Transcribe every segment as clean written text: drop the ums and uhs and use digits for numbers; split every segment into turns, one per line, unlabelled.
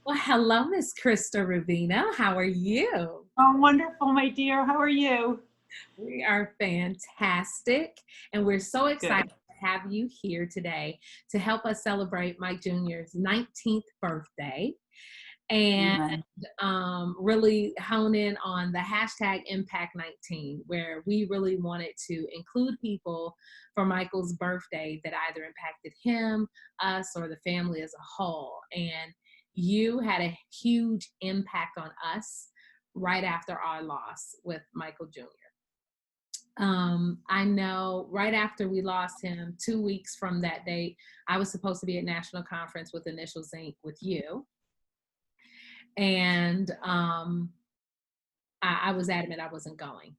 Well, hello, Miss Christa Ravina. How are you?
Oh, wonderful, my dear. How are you?
We are fantastic, and we're so excited
Good.
to have you here today to help us celebrate Mike Jr.'s 19th birthday and
Amen.
really hone in on the hashtag Impact 19, where we really wanted to include people for Michael's birthday that either impacted him, us, or the family as a whole. And you had a huge impact on us right after our loss with Michael Jr. I know right after we lost him, 2 weeks from that date, I was supposed to be at National Conference with Initials Inc. with you. And I was adamant I wasn't going.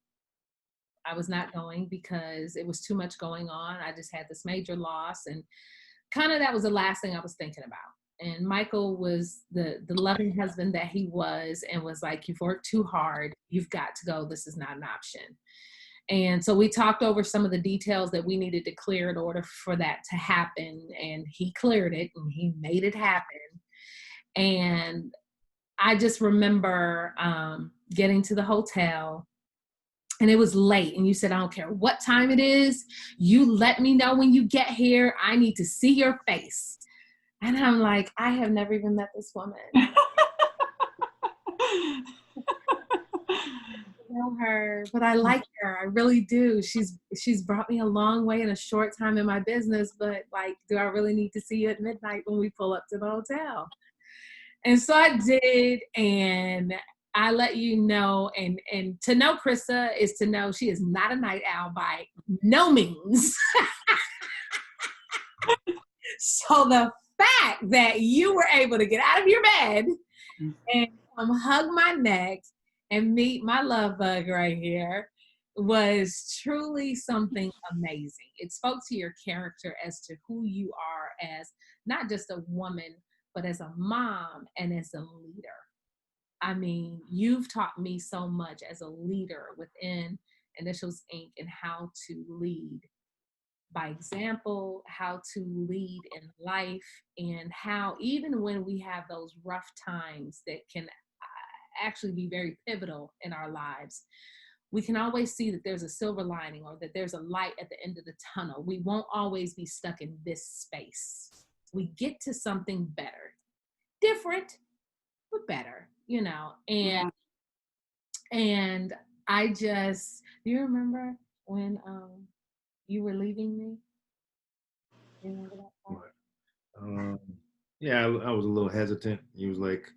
I was not going because it was too much going on. I just had this major loss, and kind of that was the last thing I was thinking about. And Michael was the loving husband that he was, and was like, "You've worked too hard. You've got to go. This is not an option." And so we talked over some of the details that we needed to clear in order for that to happen. And he cleared it and he made it happen. And I just remember getting to the hotel, and it was late. And you said, "I don't care what time it is. You let me know when you get here. I need to see your face." And I'm like, I have never even met this woman. Know her, but I like her. I really do. She's brought me a long way in a short time in my business, but like, do I really need to see you at midnight when we pull up to the hotel? And so I did, and I let you know, and to know Christa is to know she is not a night owl by no means. So the fact that you were able to get out of your bed and hug my neck and meet my love bug right here was truly something amazing. It spoke to your character as to who you are as not just a woman, but as a mom and as a leader. I mean, you've taught me so much as a leader within Initials Inc. and how to lead by example, how to lead in life, and how even when we have those rough times that can actually be very pivotal in our lives, we can always see that there's a silver lining or that there's a light at the end of the tunnel. We won't always be stuck in this space. We get to something better, different, but better, you know.
Yeah.
And I just, do you remember when you were leaving me? Do you remember that part?
But, um, yeah, I was a little hesitant. He was like,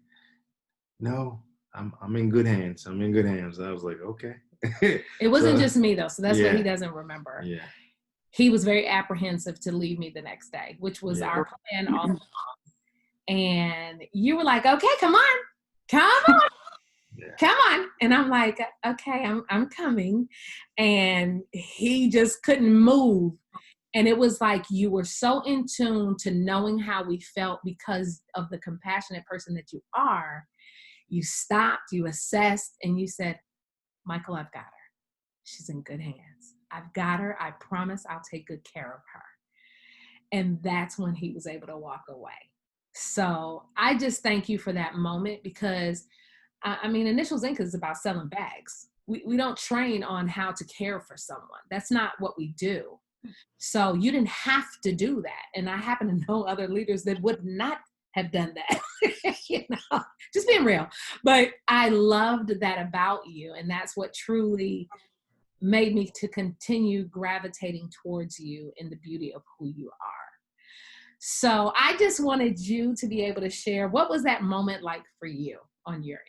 "No, I'm in good hands. I'm in good hands." I was like, "Okay."
It wasn't
So,
just me though, so that's what he
yeah,
doesn't remember.
yeah,
He was very apprehensive to leave me the next day, which was
yeah,
our plan all along. And you were like, "Okay, come on, come on,
yeah,
come on." And I'm like, "Okay, I'm coming." And he just couldn't move. And it was like you were so in tune to knowing how we felt because of the compassionate person that you are. You stopped, you assessed, and you said, "Michael, I've got her. She's in good hands. I've got her. I promise I'll take good care of her." And that's when he was able to walk away. So I just thank you for that moment because, I mean, Initials Inc. is about selling bags. We don't train on how to care for someone. That's not what we do. So you didn't have to do that. And I happen to know other leaders that would not have done that. You know, just being real. But I loved that about you. And that's what truly made me to continue gravitating towards you in the beauty of who you are. So I just wanted you to be able to share, what was that moment like for you on your end?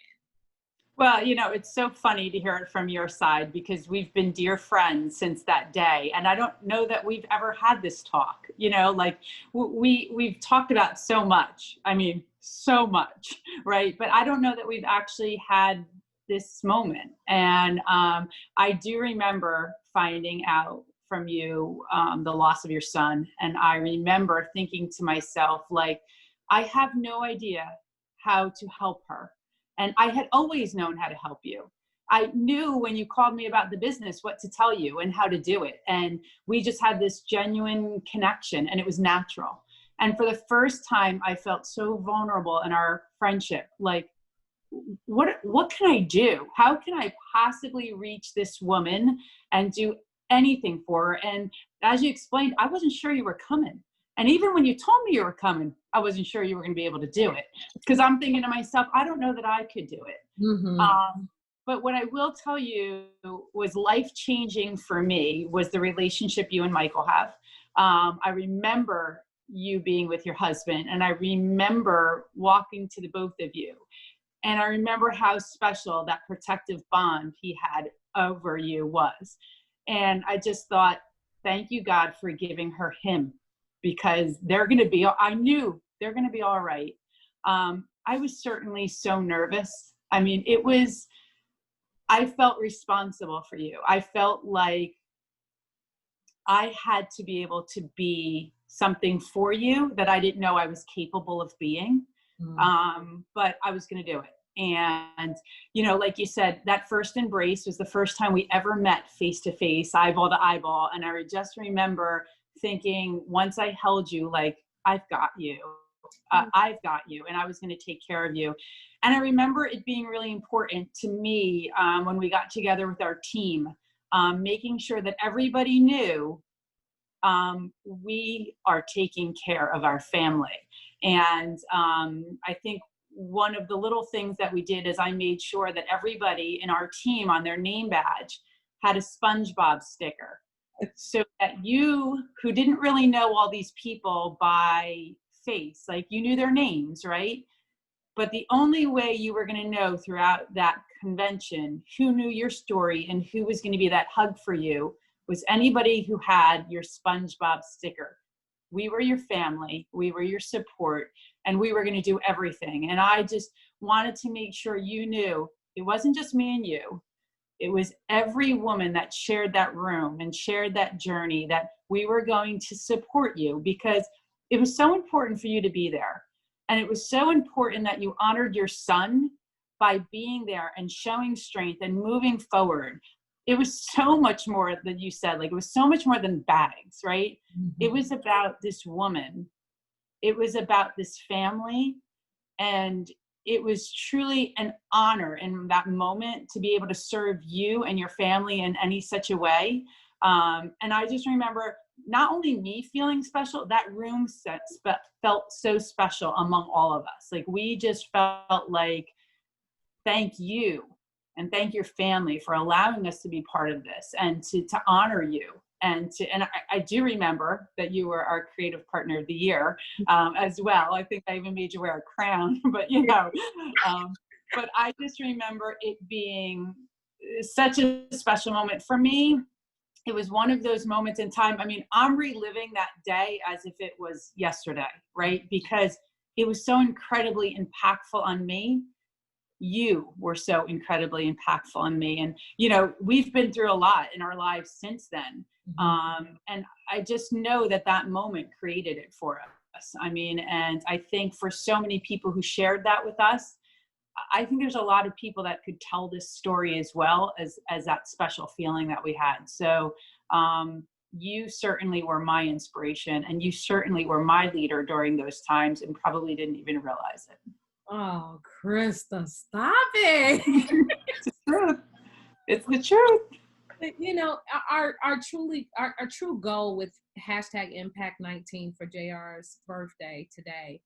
Well, it's so funny to hear it from your side because we've been dear friends since that day. And I don't know that we've ever had this talk, like we've talked about so much. I mean, so much, right? But I don't know that we've actually had this moment. And I do remember finding out from you the loss of your son. And I remember thinking to myself, like, I have no idea how to help her. And I had always known how to help you. I knew when you called me about the business what to tell you and how to do it. And we just had this genuine connection and it was natural. And for the first time, I felt so vulnerable in our friendship. Like, what can I do? How can I possibly reach this woman and do anything for her? And as you explained, I wasn't sure you were coming. And even when you told me you were coming, I wasn't sure you were going to be able to do it, because I'm thinking to myself, I don't know that I could do it.
Mm-hmm.
But what I will tell you was life-changing for me was the relationship you and Michael have. I remember you being with your husband, and I remember walking to the both of you. And I remember how special that protective bond he had over you was. And I just thought, thank you, God, for giving her him, because I knew they're going to be all right. I was certainly so nervous. I mean, I felt responsible for you. I felt like I had to be able to be something for you that I didn't know I was capable of being. But I was going to do it. And, like you said, that first embrace was the first time we ever met face to face, eyeball to eyeball. And I just remember thinking, once I held you, like, I've got you. I've got you, and I was going to take care of you. And I remember it being really important to me when we got together with our team, making sure that everybody knew we are taking care of our family. And I think one of the little things that we did is I made sure that everybody in our team on their name badge had a SpongeBob sticker, so that you, who didn't really know all these people by face, like you knew their names, right? But the only way you were going to know throughout that convention who knew your story and who was going to be that hug for you was anybody who had your SpongeBob sticker. We were your family, we were your support, and we were going to do everything. And I just wanted to make sure you knew it wasn't just me and you. It was every woman that shared that room and shared that journey, that we were going to support you, because it was so important for you to be there. And it was so important that you honored your son by being there and showing strength and moving forward. It was so much more than you said, like it was so much more than bags, right?
Mm-hmm.
It was about this woman. It was about this family. And it was truly an honor in that moment to be able to serve you and your family in any such a way. And I just remember not only me feeling special, that room felt so special among all of us. Like we just felt like, thank you and thank your family for allowing us to be part of this and to honor you. And I do remember that you were our creative partner of the year as well. I think I even made you wear a crown, but but I just remember it being such a special moment for me. It was one of those moments in time. I mean, I'm reliving that day as if it was yesterday, right? Because it was so incredibly impactful on me. You were so incredibly impactful on me. And, we've been through a lot in our lives since then. And I just know that moment created it for us. I mean, and I think for so many people who shared that with us, I think there's a lot of people that could tell this story as well as that special feeling that we had. So you certainly were my inspiration, and you certainly were my leader during those times, and probably didn't even realize it.
Oh, Christa, stop it.
It's the truth. It's the truth.
Our true goal with #Impact19 for JR's birthday today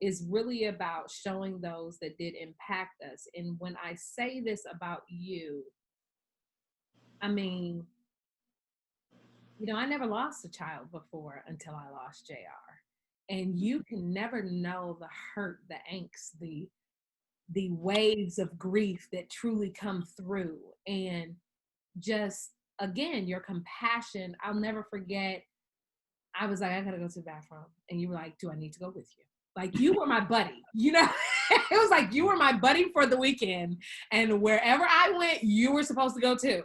is really about showing those that did impact us. And when I say this about you, I mean, I never lost a child before until I lost JR. And you can never know the hurt, the angst, the waves of grief that truly come through. And just, again, your compassion. I'll never forget. I was like, I gotta go to the bathroom. And you were like, do I need to go with you? Like, you were my buddy, It was like, you were my buddy for the weekend. And wherever I went, you were supposed to go too.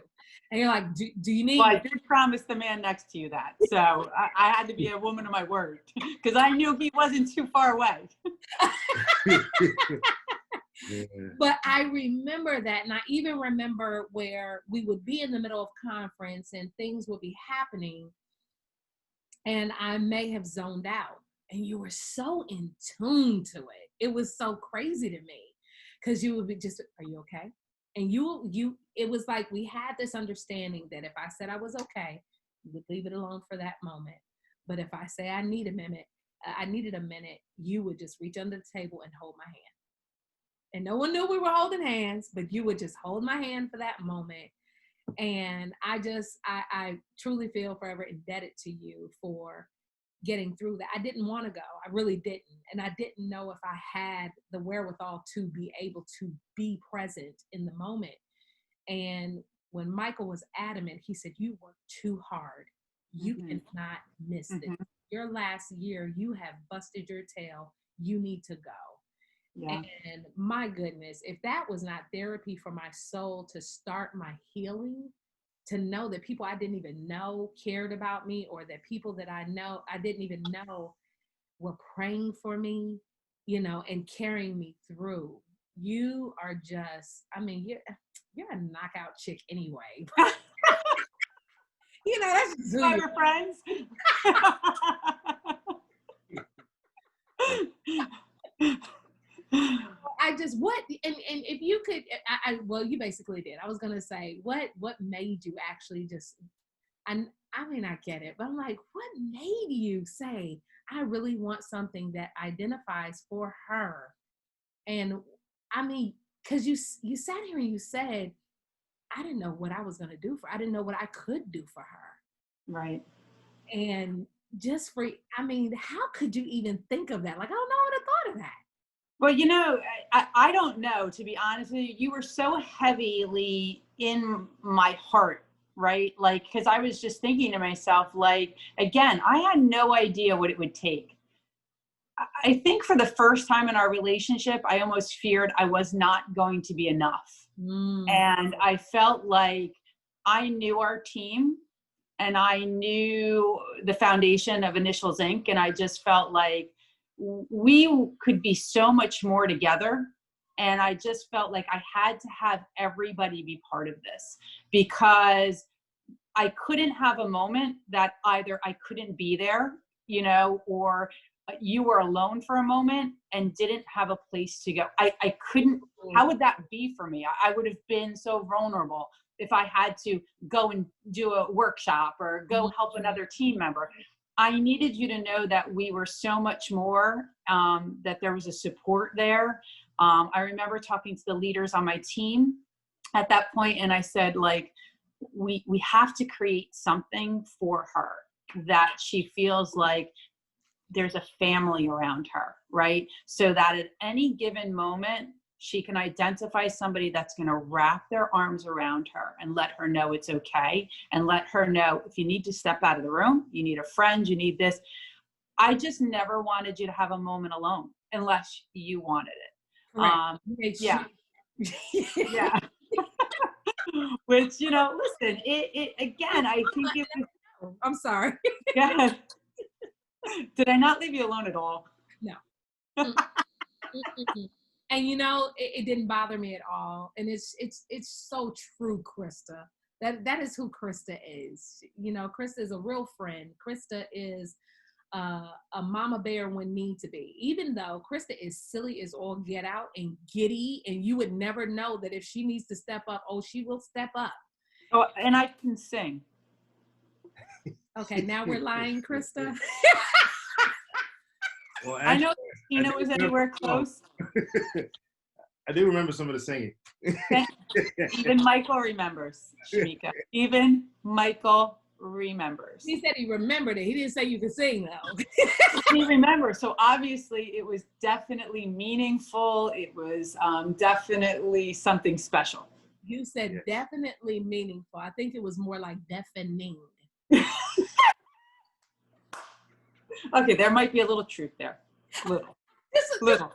And you're like, do you need?
Well, I did promise the man next to you that. So I had to be a woman of my word, because I knew he wasn't too far away.
Yeah.
But I remember that. And I even remember where we would be in the middle of conference and things would be happening. And I may have zoned out. and you were so in tune to it. It was so crazy to me because you would be just, are you okay? And it was like we had this understanding that if I said I was okay, you would leave it alone for that moment. But if I say I needed a minute, you would just reach under the table and hold my hand. And no one knew we were holding hands, but you would just hold my hand for that moment. And I truly feel forever indebted to you for getting through that. I didn't want to go. I really didn't. And I didn't know if I had the wherewithal to be able to be present in the moment. And when Michael was adamant, he said, you worked too hard. You cannot miss this. Your last year, you have busted your tail. You need to go. Yeah. And my goodness, if that was not therapy for my soul to start my healing, to know that people I didn't even know cared about me, or that people that I didn't even know were praying for me, and carrying me through. You are just, you're a knockout chick anyway. That's just who
your friends.
And if you could, well, you basically did. I was going to say, what made you actually just, I get it, but I'm like, what made you say, I really want something that identifies for her? And because you sat here and you said, I didn't know what I was going to do I didn't know what I could do for her.
Right.
And just how could you even think of that? Like, I don't know how to thought of that.
Well, I don't know, to be honest with you. You were so heavily in my heart, right? Like, because I was just thinking to myself, like, again, I had no idea what it would take. I think for the first time in our relationship, I almost feared I was not going to be enough. And I felt like I knew our team and I knew the foundation of Initials Inc. And I just felt like we could be so much more together. And I just felt like I had to have everybody be part of this, because I couldn't have a moment that either I couldn't be there, or you were alone for a moment and didn't have a place to go. I couldn't, how would that be for me? I would have been so vulnerable if I had to go and do a workshop or go help another team member. I needed you to know that we were so much more, that there was a support there. I remember talking to the leaders on my team at that point, and I said, like, we have to create something for her that she feels like there's a family around her, right? So that at any given moment, she can identify somebody that's going to wrap their arms around her and let her know it's okay. And let her know, if you need to step out of the room, you need a friend, you need this. I just never wanted you to have a moment alone unless you wanted it. Yeah. Yeah. Which, listen, it again, I think it was,
I'm sorry.
Yeah. Did I not leave you alone at all?
No. And it didn't bother me at all. And it's so true, Christa. That is who Christa is. Christa is a real friend. Christa is a mama bear when need to be. Even though Christa is silly as all get out and giddy, and you would never know that if she needs to step up, she will step up.
Oh, and I can sing.
Okay, now we're lying, Christa.
Well,
actually, I know Tina was anywhere close.
I do remember some of the singing.
Even Michael remembers, Shamika. Even Michael remembers.
He said he remembered it. He didn't say you could sing, though.
He remembers. So obviously it was definitely meaningful. It was definitely something special.
You said definitely meaningful. I think it was more like deafening.
Okay, there might be a little truth there. Little.
Just a little.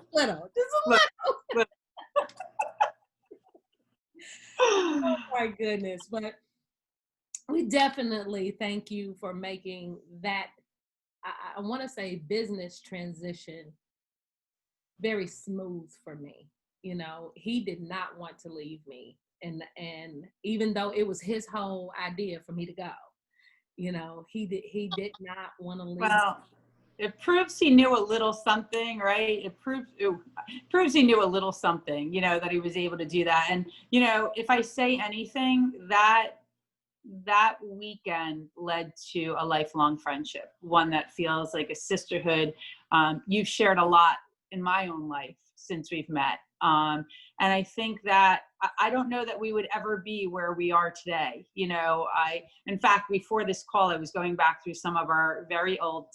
Oh my goodness. But we definitely thank you for making that, I want to say, business transition very smooth for me. He did not want to leave me. And even though it was his whole idea for me to go, he did not want to leave.
Well, it proves he knew a little something, right? It proves he knew a little something, you know, that he was able to do that. And, you know, if I say anything, that weekend led to a lifelong friendship, one that feels like a sisterhood. You've shared a lot in my own life since we've met. And I think that I don't know that we would ever be where we are today. You know, in fact, before this call, I was going back through some of our very old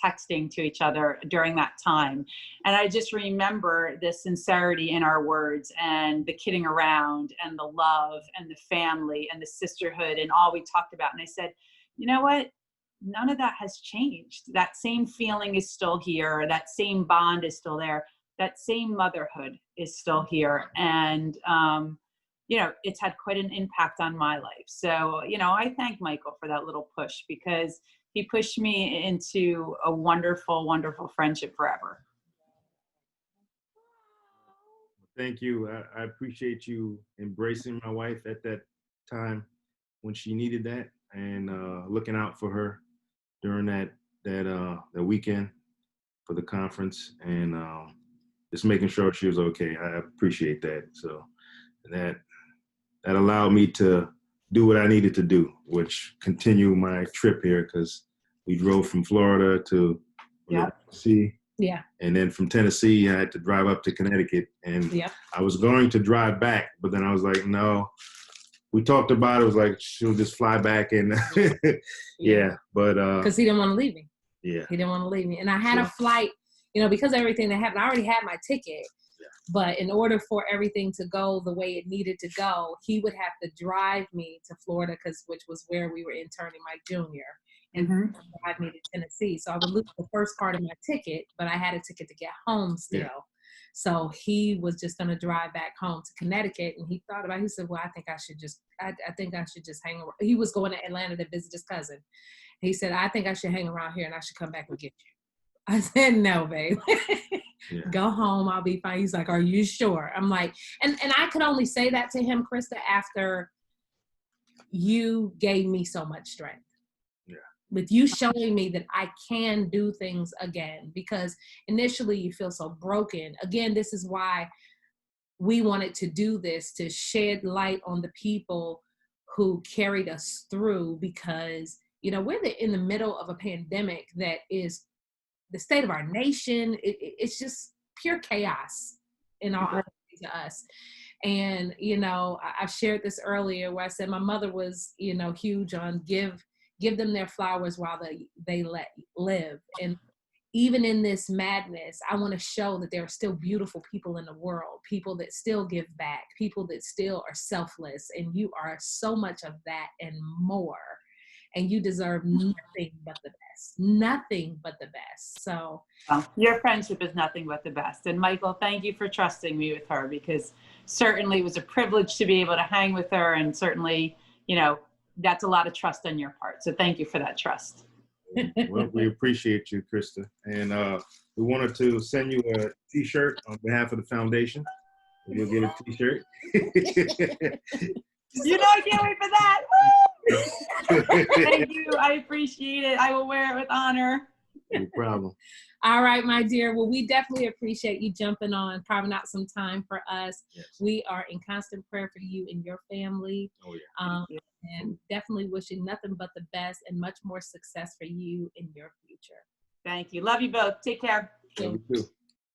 texting to each other during that time. And I just remember the sincerity in our words and the kidding around and the love and the family and the sisterhood and all we talked about. And I said, you know what? None of that has changed. That same feeling is still here. That same bond is still there. That same motherhood is still here. And, you know, it's had quite an impact on my life. So, you know, I thank Michael for that little push because he pushed me into a wonderful, wonderful friendship forever.
Thank you. I appreciate you embracing my wife at that time when she needed that and looking out for her during that weekend for the conference and just making sure she was okay. I appreciate that. So that allowed me to do what I needed to do, which continue my trip here because we drove from Florida to Tennessee.
Yeah.
And then from Tennessee, I had to drive up to Connecticut. And I was going to drive back, but then I was like, no. We talked about it. It was like, she'll just fly back and but
because he didn't want to leave me.
Yeah.
He didn't want to leave me. And I had a flight, you know, because of everything that happened, I already had my ticket. Yeah. But in order for everything to go the way it needed to go, he would have to drive me to Florida, which was where we were interning my junior, and drive me to Tennessee. So I would lose the first part of my ticket, but I had a ticket to get home still. Yeah. So he was just going to drive back home to Connecticut, and he thought about it. He said, well, I think I should just hang around. He was going to Atlanta to visit his cousin. He said, I think I should hang around here and I should come back and get you. I said, no, babe. Go home. I'll be fine. He's like, are you sure? I'm like, and I could only say that to him, Christa, after you gave me so much strength. Yeah. With you showing me that I can do things again, because initially you feel so broken. Again, this is why we wanted to do this, to shed light on the people who carried us through, because, you know, we're in the middle of a pandemic that is the state of our nation. It's just pure chaos in all honesty to us. And, you know, I've shared this earlier where I said my mother was, you know, huge on give them their flowers while they live. And even in this madness, I want to show that there are still beautiful people in the world, people that still give back, people that still are selfless. And you are so much of that and more. And you deserve nothing but the best, nothing but the best. So
your friendship is nothing but the best. And Michael, thank you for trusting me with her, because certainly it was a privilege to be able to hang with her. And certainly, you know, that's a lot of trust on your part. So thank you for that trust.
Well, we appreciate you, Christa. And we wanted to send you a t-shirt on behalf of the foundation. You'll get a t-shirt.
You know, I can't wait for that. Thank you. I appreciate it. I will wear it with honor.
No problem.
All right, my dear. Well, we definitely appreciate you jumping on, carving out some time for us. Yes. We are in constant prayer for you and your family. Oh, yeah. And definitely wishing nothing but the best and much more success for you in your future.
Thank you. Love you both. Take care.
Love you too.